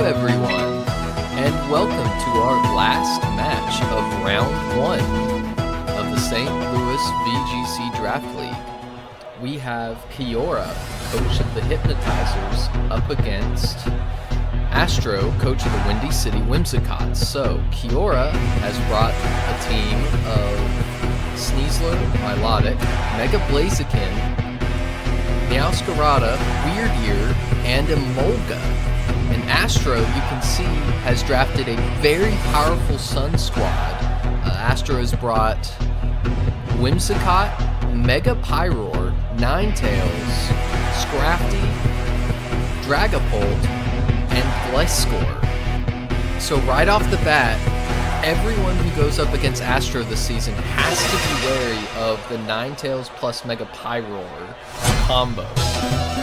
everyone, and welcome to our last match of round 1 of the St. Louis VGC Draft League. We have Keorra, coach of the Hypnotizers, up against Astro, coach of the Windy City Whimsicott. So, Keorra has brought a team of Sneasler, Milotic, Mega Blaziken, Meowscarada, Wyrdeer, and Emolga. And Astro, you can see, has drafted a very powerful Sun squad. Astro has brought Whimsicott, Mega Pyroar, Ninetales, Scrafty, Dragapult, and Gliscor. So right off the bat, everyone who goes up against Astro this season has to be wary of the Ninetales plus Mega Pyroar combo.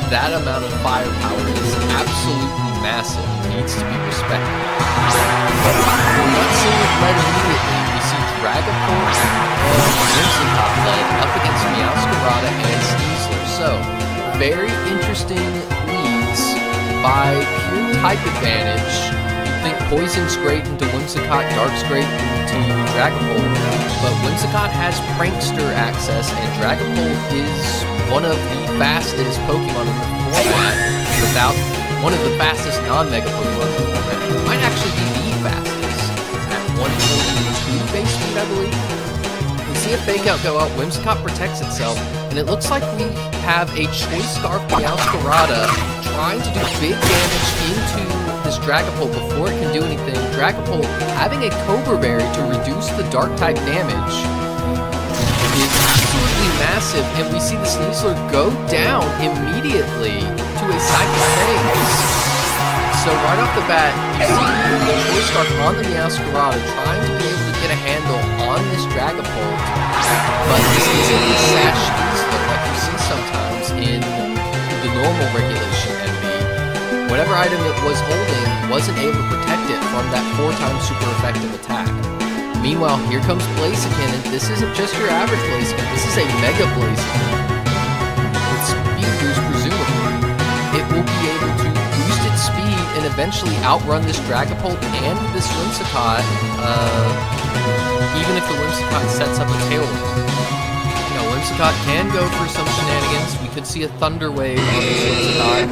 That amount of firepower is absolutely massive and needs to be respected. We're not seeing it led immediately. We see Dragapult and Whimsicott led up against Meowscarada and Sneasler. So, very interesting leads by pure type advantage. You think Poison's great into Whimsicott, Dark's great into Dragapult, but Whimsicott has Prankster access, and Dragapult is one of the fastest Pokemon in the format without one of the fastest non-Mega Pokemon in the format. It might actually be the fastest at 142 base speed, I believe. We see a fake out go out, Whimsicott protects itself, and it looks like we have a Choice Scarf Meowscarada trying to do big damage into this Dragapult before it can do anything. Dragapult having a Cobra Berry to reduce the dark type damage is absolutely massive, and we see the Sneasler go down immediately to a Psychic Phase. So right off the bat, you see the Choice Scarf on the Meowscarada trying to be able to get a handle on this Dragapult, but this isn't the Sash Sneasler like you see sometimes in the normal regulation MV. Whatever item it was holding wasn't able to protect it from that 4-time super effective attack. Meanwhile, here comes Blaziken, and this isn't just your average Blaziken, this is a Mega Blaziken. With Speed Boost, presumably, it will be able to boost its speed and eventually outrun this Dragapult and this Whimsicott, even if the Whimsicott sets up a tailwind. You know, Whimsicott can go for some shenanigans. We could see a Thunder Wave on this Whimsicott,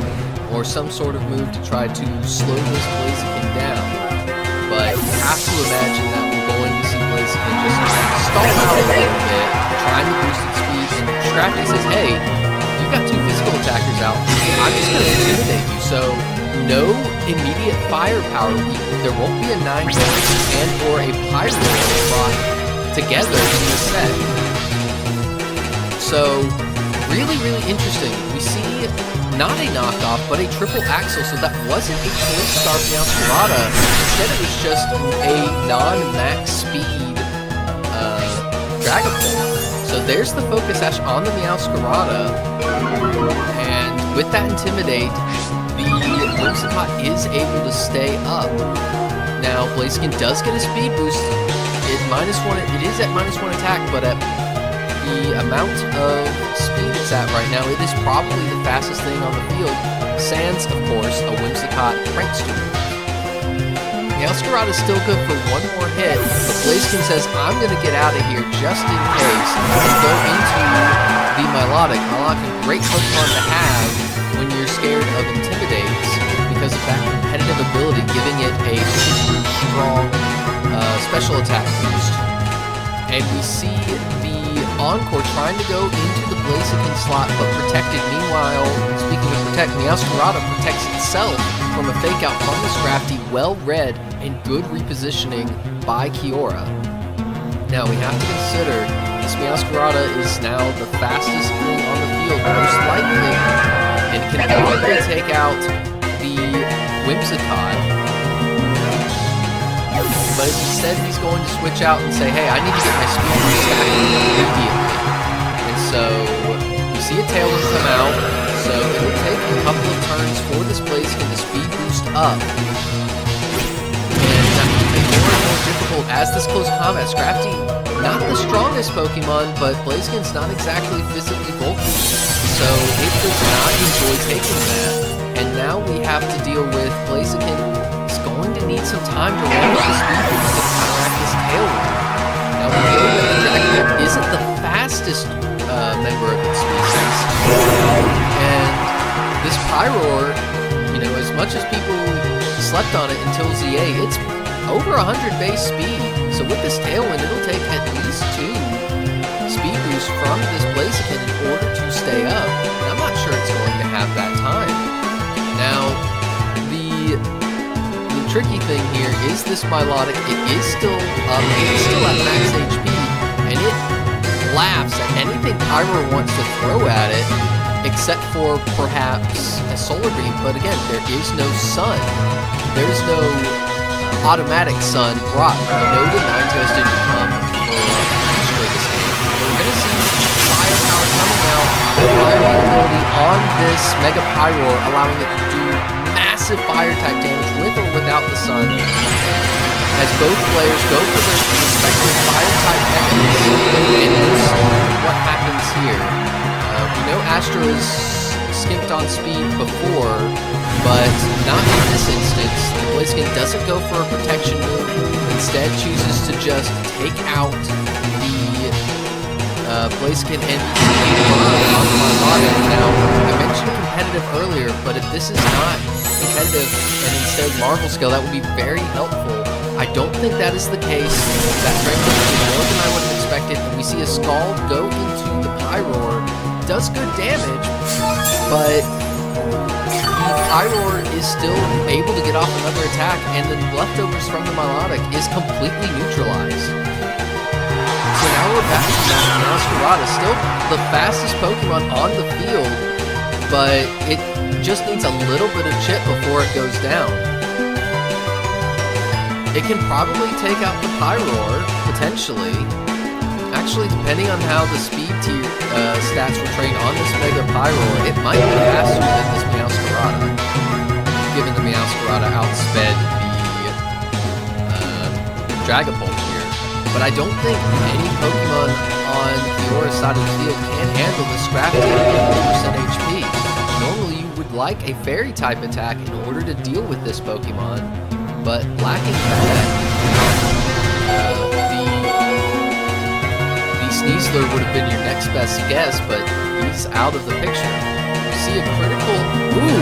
or some sort of move to try to slow this Blaziken down. But you have to imagine that we're going to see Blaziken just stall out a little bit, trying to boost its speed, and Scrafty says, hey, you've got 2 physical attackers out, I'm just going to intimidate you. So, no immediate firepower. There won't be a Ninetales and or a Pyroar brought together in the set. So, really, really interesting. We see not a knockoff, but a triple axle, so that wasn't a Choice Scarf Meowscarada. Instead, it was just a non-max speed Dragapult. So there's the Focus Sash on the Meowscarada, and with that Intimidate, the Whimsicott is able to stay up. Now, Blaziken does get a speed boost. It is at -1 attack, but at the amount of speed it's at right now, it is probably the fastest thing on the field. Sans, of course, a Whimsicott Prankster. Meowscarada is still good for one more hit, but Blaziken says, I'm going to get out of here just in case, and go into the Milotic. Milotic, a great Pokemon to have when you're scared of Intimidates, because of that competitive ability, giving it a super strong special attack boost. And we see the Encore trying to go into the Blaziken slot, but protected. Meanwhile, speaking of protect, Meowscarada protects itself from a fake out from the Scrafty, well read and good repositioning by Keorra. Now we have to consider this Meowscarada is now the fastest thing on the field, most likely, and can probably take out the Whimsicott. But instead he's going to switch out and say, hey, I need to get my speed boost back immediately. And so you see a Tailwind come out, so it will take a couple of turns for this Blaziken to speed boost up. And that will be more and more difficult as this close combat. Scrafty, not the strongest Pokemon, but Blaziken's not exactly physically bulky, so it does not enjoy taking that. And now we have to deal with Blaziken need some time to ramp up the speed boost to counteract this tailwind. Now we know that the Dragapult isn't the fastest member of its species, and this Pyroar, you know, as much as people slept on it until ZA, it's over 100 base speed. So with this tailwind, it'll take at least 2 speed boosts from this Blaziken in order to stay up. And I'm not sure it's going to have that time. Now, the tricky thing here is this Milotic. It is still up, it is still at max HP, and it laughs at anything Pyroar wants to throw at it, except for perhaps a Solar Beam. But again, there is no sun. There's no automatic sun brought. We know the Ninetales didn't come for Astro this game. We're going to see firepower coming out, fire utility on this Mega Pyroar, allowing it to do massive fire type damage with or without the sun, as both players go for their respective fire type mechanisms. And we'll see what happens here. We know Astro is skimped on speed before, but not in this instance. The Blaziken doesn't go for a protection move, instead chooses to just take out the Blaziken and on the Milotic. Now, I mentioned competitive earlier, but if this is not competitive and instead Marvel Scale, that would be very helpful. I don't think that is the case. That framework is more than I would have expected, and we see a Scald go into the Pyroar. Does good damage, but the Pyroar is still able to get off another attack, and the leftovers from the Milotic is completely neutralized. So now we're back to Meowscarada, still the fastest Pokemon on the field, but it just needs a little bit of chip before it goes down. It can probably take out the Pyroar, potentially. Actually, depending on how the speed tier stats were trained on this Mega Pyroar, it might be faster than this Meowscarada, given the Meowscarada outsped the Dragapult here. But I don't think any Pokemon on Keorra's side of the field can handle the Scrafty at 100% HP. Normally, you would like a Fairy type attack in order to deal with this Pokemon, but lacking that, Sneasler would have been your next best guess, but he's out of the picture. You see a critical... Ooh!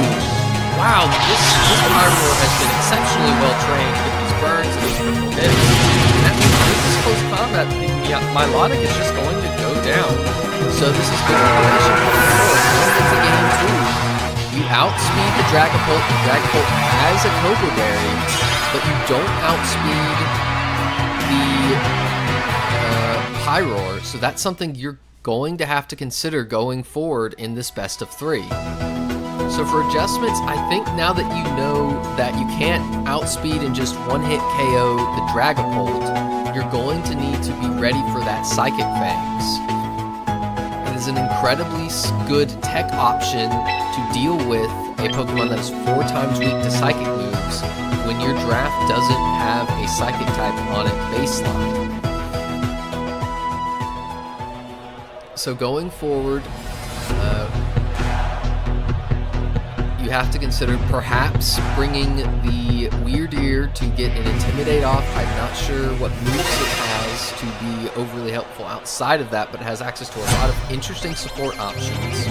Wow, this Pyroar has been exceptionally well trained with these burns and these critical hits. And that means with this close combat, Milotic is just going to go down. So this is good information for the Keorra. Going into game 2, you outspeed the Dragapult. The Dragapult has a Cobra Berry, but you don't outspeed the Pyroar, so that's something you're going to have to consider going forward in this best of 3. So for adjustments, I think now that you know that you can't outspeed and just one-hit KO the Dragapult, you're going to need to be ready for that Psychic Fangs. It is an incredibly good tech option to deal with a Pokemon that is 4 times weak to Psychic moves when your draft doesn't have a Psychic type on it baseline. So going forward, you have to consider perhaps bringing the Wyrdeer to get an Intimidate off. I'm not sure what moves it has to be overly helpful outside of that, but it has access to a lot of interesting support options.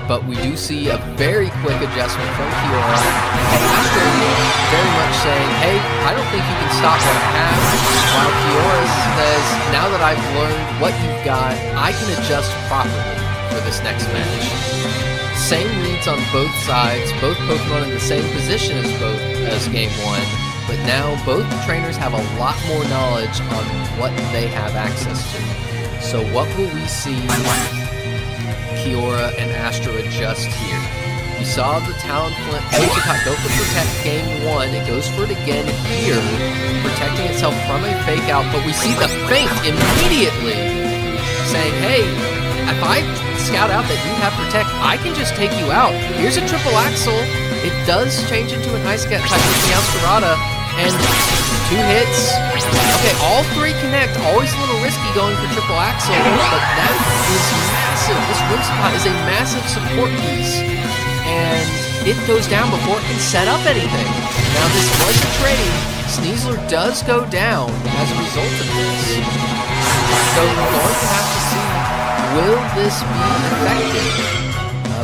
But we do see a very quick adjustment from Keorra. Astro very much saying, hey, I don't think you can stop what I have. While Keorra says, now that I've learned what you've got, I can adjust properly for this next match. Same reads on both sides, both Pokemon in the same position as game 1, but now both trainers have a lot more knowledge on what they have access to. So what will we see Keorra and Astro adjust here? We saw the Talonflame Whimsicott go for Protect game 1. It goes for it again here, protecting itself from a Fake Out, but we see the Feint immediately saying, hey, if I scout out that you have Protect, I can just take you out. Here's a Triple Axle. It does change into an Ice Cat type with Meowscarada, and 2 hits. Okay, all 3 connect. Always a little risky going for Triple Axle, but that is massive. This Whimsicott is a massive support piece, and it goes down before it can set up anything. Now this was a trade. Sneasler does go down as a result of this. So we're going to have to see, will this be effective?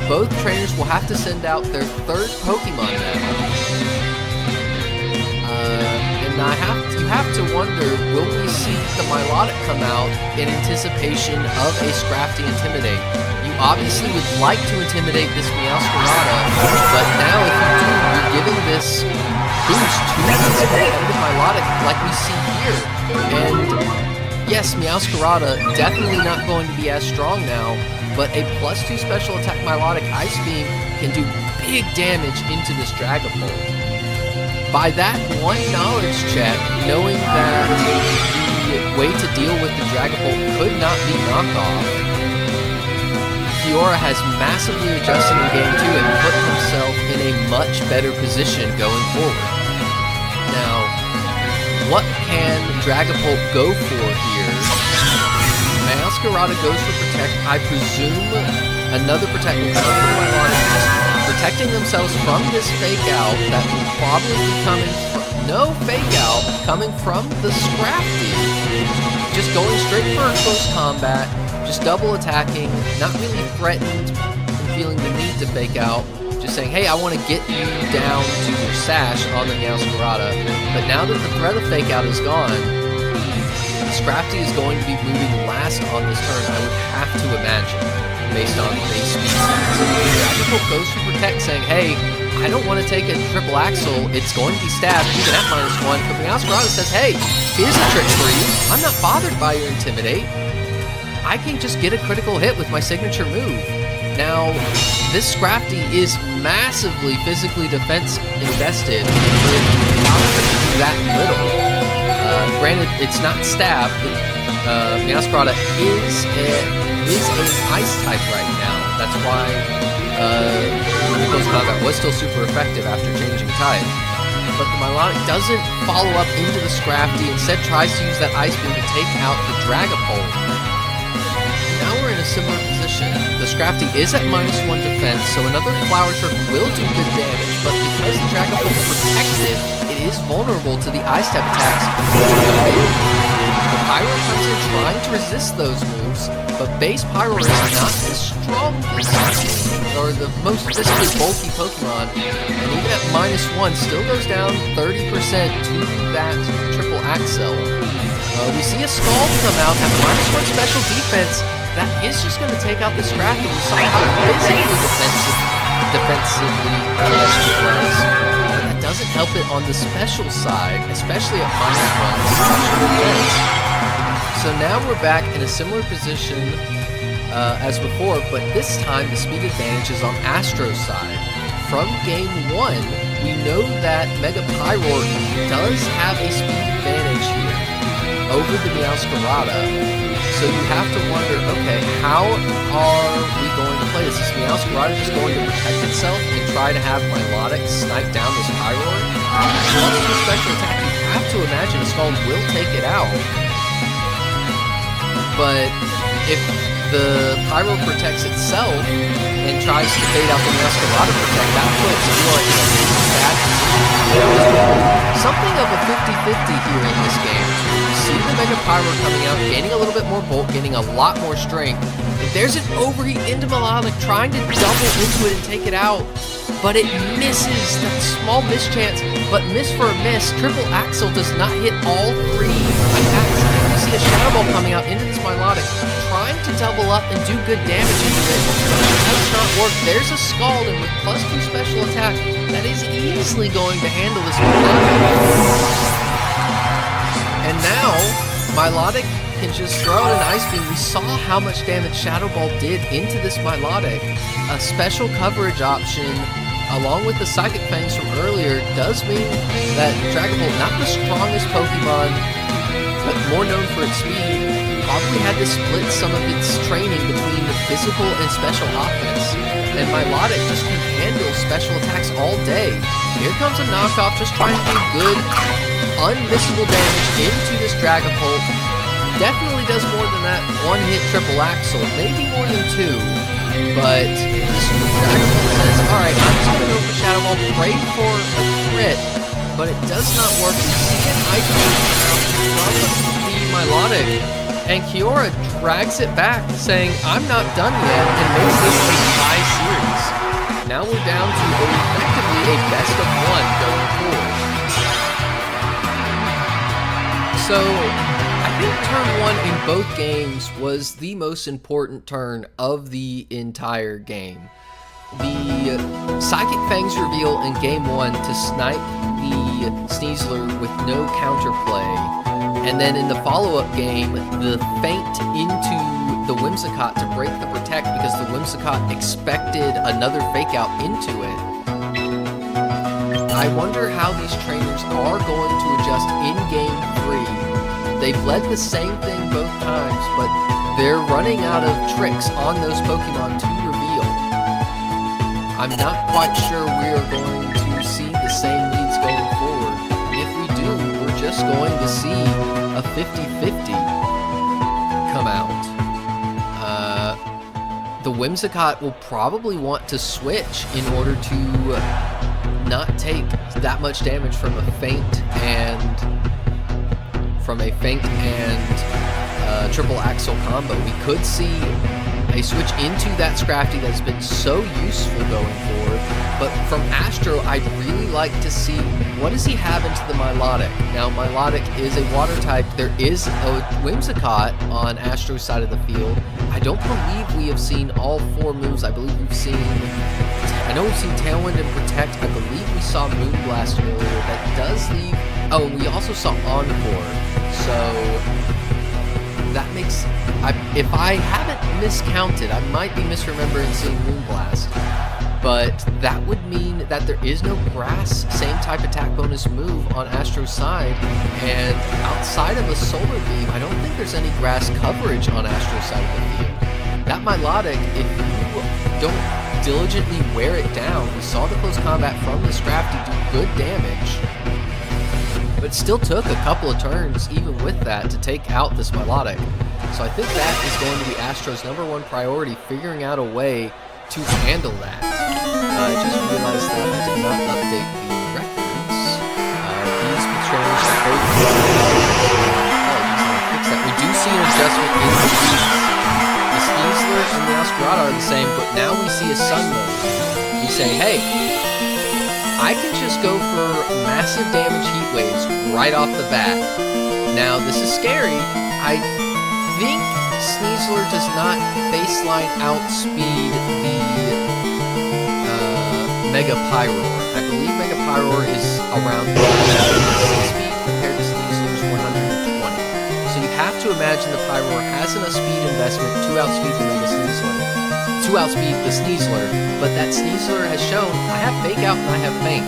Both trainers will have to send out their third Pokemon now. And you have to wonder, will we see the Milotic come out in anticipation of a Scrafty Intimidate? You obviously would like to intimidate this Meowscarada, but now if you do, you're giving this boost to this competitive Milotic like we see here. And yes, Meowscarada definitely not going to be as strong now, but a +2 special attack Milotic Ice Beam can do big damage into this Dragapult. By that one knowledge check, knowing that the way to deal with the Dragapult could not be knockoff, Keorra has massively adjusted in Game 2 and put himself in a much better position going forward. Now, what can Dragapult go for here? Meowscarada goes for Protect. I presume another Protect will come from Milotic, protecting themselves from this Fake Out that will probably be coming from... No Fake Out coming from the Scrafty. Just going straight for a close combat, just double attacking, not really threatened and feeling the need to Fake Out. Just saying, hey, I want to get you down to your sash on the Meowscarada. But now that the threat of Fake Out is gone, Scrafty is going to be moving last on this turn, I would have to imagine, based on base speed. So Dragapult goes for Protect, saying, hey, I don't want to take a triple axle, it's going to be stabbed even at -1, but Meowscarada says, hey, here's a trick for you, I'm not bothered by your Intimidate, I can just get a critical hit with my signature move. Now, this Scrafty is massively physically defense invested with that little. Granted, it's not stab, but Meowscarada is an ice type right now. That's why the close combat was still super effective after changing type. But the Milotic doesn't follow up into the Scrafty, instead tries to use that Ice Beam to take out the Dragapult. Now we're in a similar position. The Scrafty is at -1 defense, so another Flower Trick will do good damage, but because the Dragapult is protected, it is vulnerable to the Ice type attacks. The Pyroar comes in trying to resist those moves, but base Pyroar is not the strongest or the most physically bulky Pokemon, and even at -1 still goes down 30% to that triple Axel. We see a Scald come out at -1 special defense. That is just going to take out the Scrafty. We saw how physically defensively it was. But that doesn't help it on the special side, especially at -1 special defense. So now we're back in a similar position as before, but this time the speed advantage is on Astro's side. From Game 1, we know that Mega Pyroar does have a speed advantage here over the Meowscarada. So you have to wonder, okay, how are we going to play this? Is Meowscarada just going to protect itself and try to have Milotic snipe down this Pyroar? Once the special attack, you have to imagine a Scald will take it out. But if the Pyroar protects itself and tries to bait out the Meowscarada protect, that puts Keorra in a bad position. Something of a 50-50 here in this game. You see the Mega Pyroar coming out, gaining a little bit more bulk, gaining a lot more strength. If there's an overheat into Milotic trying to double into it and take it out, but it misses. That small mischance, but miss for a miss. Triple Axel does not hit all 3 attacks. You see a Shadow Ball coming out into this Milotic, trying to double up and do good damage into it. It does not work. There's a Scald, and with +2 special attack, that is easily going to handle this Milotic. And now, Milotic can just throw out an Ice Beam. We saw how much damage Shadow Ball did into this Milotic. A special coverage option, along with the Psychic Fangs from earlier, does mean that Dragapult, not the strongest Pokemon, but more known for its speed, probably had to split some of its training between the physical and special offense. And Milotic just can handle special attacks all day. Here comes a knockoff, just trying to do good, unmissable damage into this Dragapult. Definitely does more than that one-hit triple Axel, maybe more than 2. But this Dragapult says, alright, I'm just going to go for Shadow Ball, pray for a crit, but it does not work. You see an item from the Milotic, and Keorra drags it back, saying, I'm not done yet, and makes this a tie series. Now we're down to effectively a best of one going forward. So, I think turn one in both games was the most important turn of the entire game. The Psychic Fangs reveal in game one to snipe the Sneasler with no counterplay, and then in the follow-up game, the feint into the Whimsicott to break the Protect because the Whimsicott expected another Fake Out into it. I wonder how these trainers are going to adjust in game 3. They've led the same thing both times, but they're running out of tricks on those Pokemon to reveal. I'm not quite sure we are going to see the same leads going forward. If we do, we're just going to see a 50-50 come out. The Whimsicott will probably want to switch in order to not take that much damage from a feint and triple axle combo. We could see a switch into that Scrafty that's been so useful going forward, but from Astro, I'd really like to see what does he have into the Milotic. Now, Milotic is a water type. There is a Whimsicott on Astro's side of the field. I don't believe we have seen all 4 moves. I believe we've seen, I know we've seen Tailwind and Protect. I believe we saw Moonblast earlier. That does leave, oh, and we also saw Encore. So that makes, if I haven't miscounted, I might be misremembering seeing Moonblast, but that would mean that there is no Grass, same type attack bonus move on Astro's side, and outside of a Solar Beam, I don't think there's any Grass coverage on Astro's side of the field. That Milotic, if you don't diligently wear it down, we saw the close combat from the Scrafty do good damage, but it still took a couple of turns, even with that, to take out this Milotic. So I think that is going to be Astro's #1 priority, figuring out a way to handle that. I just realized that I did not update the records. These trainers are both fix that. We do see an adjustment in the speed. The Sneasler and the Meowscarada are the same, but now we see a Sun mode. We say, hey, I can just go for massive damage heat waves right off the bat. Now, this is scary. I think Sneasler does not baseline outspeed the Mega Pyroar. I believe Mega Pyroar is around 170 speed compared to Sneasler's 120. So you have to imagine the Pyroar has enough speed investment to outspeed the Mega Sneasler. But that Sneasler has shown, I have Fake Out and I have Feint.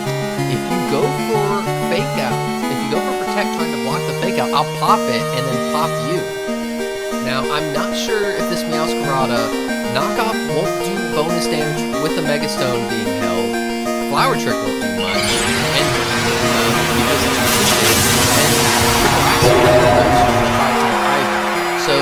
If you go for Fake Out, if you go for Protect trying to block the Fake Out, I'll pop it and then pop you. Now, I'm not sure if this Meowscarada knockoff won't do bonus damage with the Mega Stone being held. Flower Trick won't do much, and because it's so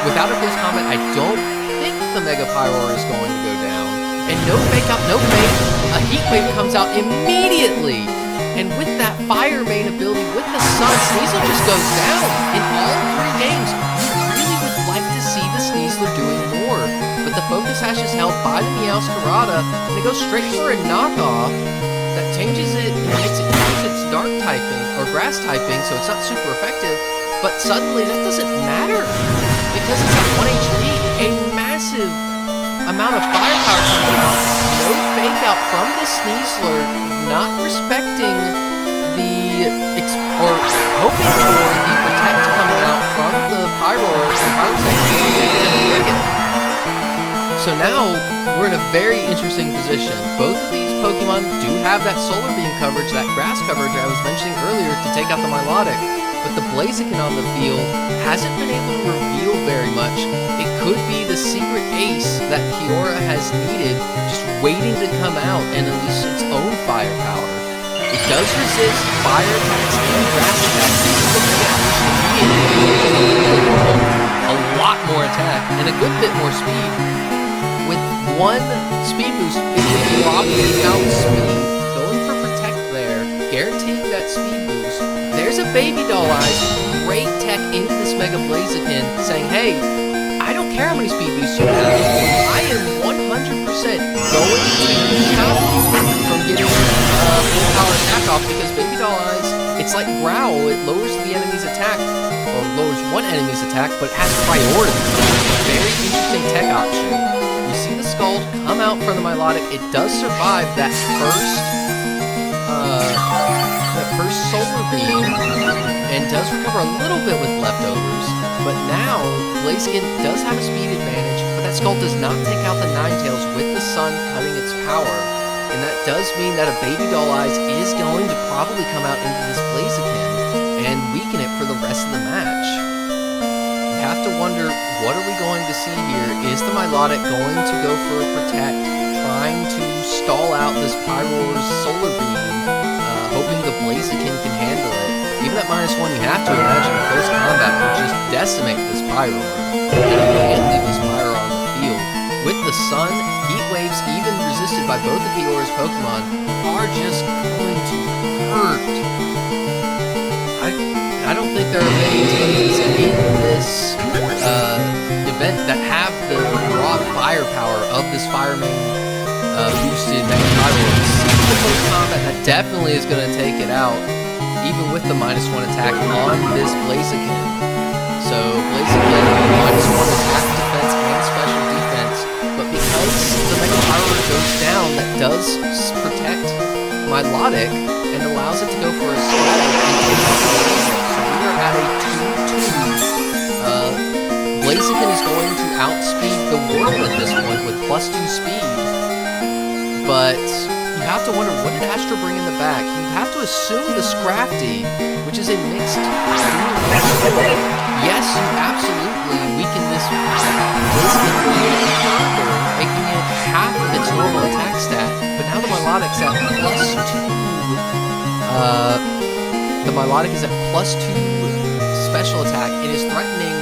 without a close combat, I don't think the Mega Pyroar is going to go down. And no Fake Out, no Fake. A Heat Wave comes out immediately. And with that Fire main ability, with the Sun, Sneasler just goes down. In all 3 games, you really would like to see the Sneasler doing more. But the focus hash is held by the Meowscarada, and it goes straight for a knockoff that changes it, makes it use its Dark typing, or Grass typing, so it's not super effective. But suddenly, that doesn't matter. Because it's at 1 HP, a massive amount of firepower coming out. No Fake Out from the Sneasler, not respecting the, or hoping for the Protect coming out from the Pyroar and Pyrotech. So now, we're in a very interesting position. Both of these Pokemon do have that Solar Beam coverage, that Grass coverage I was mentioning earlier to take out the Milotic. But the Blaziken on the field hasn't been able to reveal very much. It could be the secret ace that Keorra has needed, just waiting to come out and unleash its own firepower. It does resist fire attacks and grass attacks. A lot more attack and a good bit more speed. With 1 speed boost, it will probably outspeed. Going for Protect there, guaranteeing that speed boost. There's a Baby Doll Eyes, great tech into this Mega Blaziken, saying, hey, I don't care how many speed boosts you have. I am 100% going to stop you from getting full power attack off because Baby Doll Eyes, it's like Growl. It lowers the enemy's attack, or lowers one enemy's attack, but it has priority. Very interesting tech option. You see the Scald come out from the Milotic. It does survive that first Solar Beam and does recover a little bit with leftovers. But now, Blaziken does have a speed advantage, but that Scald does not take out the Ninetales with the sun cutting its power. And that does mean that a Baby Doll Eyes is going to probably come out into this Blaziken and weaken it for the rest of the match. You have to wonder, what are we going to see here? Is the Milotic going to go for a Protect, trying to stall out this Pyroar's Solar Beam, hoping the Blaziken can handle it? Even at -1, you have to imagine close combat will just decimate this Pyroar. And leave this Pyroar on the field. With the sun, Heat Waves, even resisted by both of Keorra's Pokemon, are just going to hurt. I don't think there are many teams in this event that have the raw firepower of this Fire Main boosted Mega Pyroar. The close combat, that definitely is going to take it out, even with the -1 attack on this Blaziken. So Blaziken, -1 attack, defense, and special defense. But because the Mega Pyroar goes down, that does protect Milotic and allows it to go for a Scald and take out the Blaziken. So we are at a 2-2. Blaziken is going to outspeed the world at this point with +2 speed. But you have to wonder, what did Astro bring in the back? You have to assume the Scrafty, which is a mixed. Yes, you absolutely weaken this Blaziken further, making it half of its normal attack stat. But now the Milotic's at +2. The Milotic is at +2 special attack. It is threatening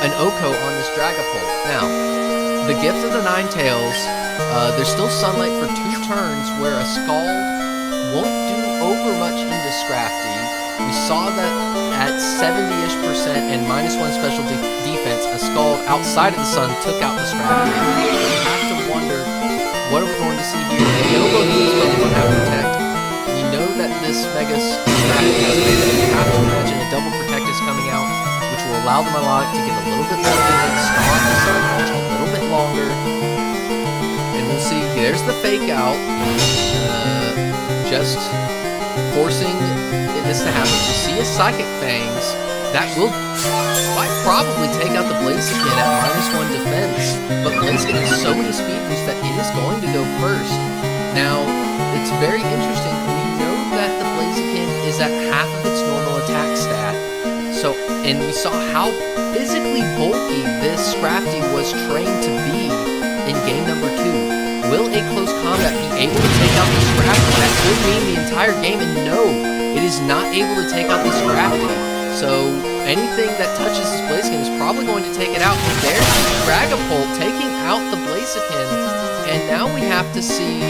an Oko on this Dragapult. Now, the gift of the Ninetales, there's still sunlight for 2 turns where a Scald won't do over much into Scrafty. We saw that at 70-ish% and -1 special defense, a Scald outside of the sun took out the Scrafty. You have to wonder, what are we going to see here? The Emolga needs Pokemon have Protect. We know that this Mega Scrafty has a beta. You have to imagine a double Protect is coming out, which will allow the Milotic to get a little bit more defense, star on the sun just a little bit longer. We'll see, there's the fake out, just forcing this to happen. You see a Psychic Fangs, that will might probably take out the Blaziken at -1 defense, but Blaziken has so many speed boosts that it is going to go first. Now, it's very interesting, we know that the Blaziken is at half of its normal attack stat, and we saw how physically bulky this Scrafty was trained to be in game number 2. Will a close combat be able to take out the Scrafty? That could mean the entire game, and no, it is not able to take out the Scrafty. So anything that touches this Blaziken is probably going to take it out. And there's the Dragapult taking out the Blaziken, and now we have to see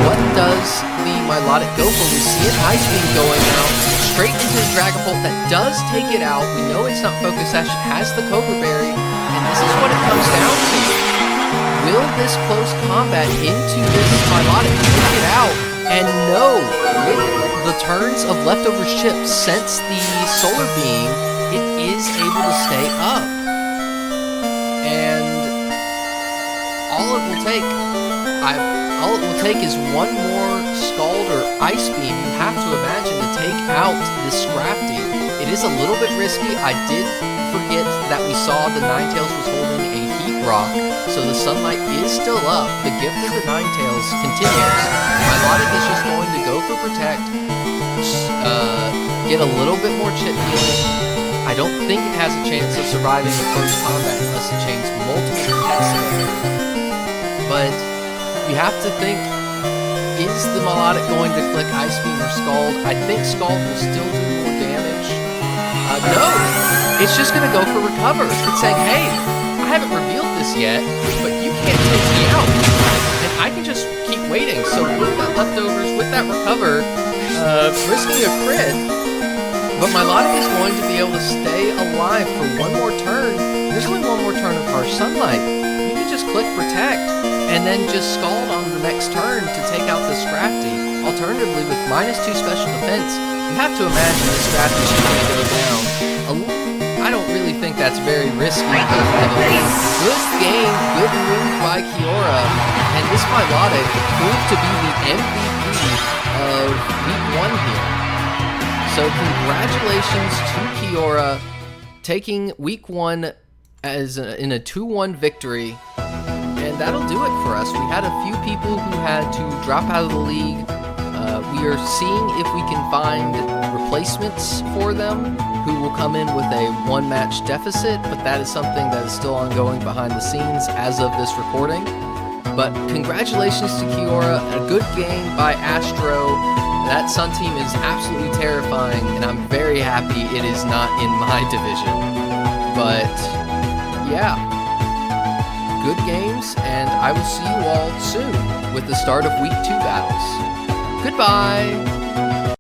what does the Milotic go for. We see an Ice Beam going out straight into the Dragapult that does take it out. We know it's not Focus Sash, it has the Cobra Berry, and this is what it comes down to. Will this close combat into this Milotic take it out? And no, with the turns of leftover chips since the Solar Beam, it is able to stay up. And all it will take is one more Scald or Ice Beam, you have to imagine, to take out this Scrafty. It is a little bit risky. I did forget that we saw the Ninetales was holding a Heat Rock, so the sunlight is still up. The gift of the Ninetales continues. Milotic is just going to go for Protect, get a little bit more chip healing. I don't think it has a chance of surviving the close combat unless it chains multiple Protects together. But you have to think, is the Milotic going to click Ice Beam or Scald? I think Scald will still do more damage. No, it's just going to go for Recover. It's saying, hey, I haven't revealed this this yet, but you can't take me out. And I can just keep waiting. So with that leftovers, with that recover, risking a crit, but Milotic is going to be able to stay alive for one more turn. There's only one more turn of Harsh Sunlight. You can just click Protect, and then just Scald on the next turn to take out the Scrafty. Alternatively, with -2 special defense, you have to imagine the Scrafty is going to go down. I don't really think that's very risky. Good game, good move by Keorra, and this Milotic proved to be the MVP of Week 1 here. So congratulations to Keorra, taking Week 1 as in a 2-1 victory. And that'll do it for us. We had a few people who had to drop out of the league. We are seeing if we can find replacements for them who will come in with a 1-match deficit, but that is something that is still ongoing behind the scenes as of this recording. But congratulations to Keorra, a good game by Astro. That Sun team is absolutely terrifying, and I'm very happy it is not in my division. But yeah, good games, and I will see you all soon with the start of Week 2 battles. Goodbye!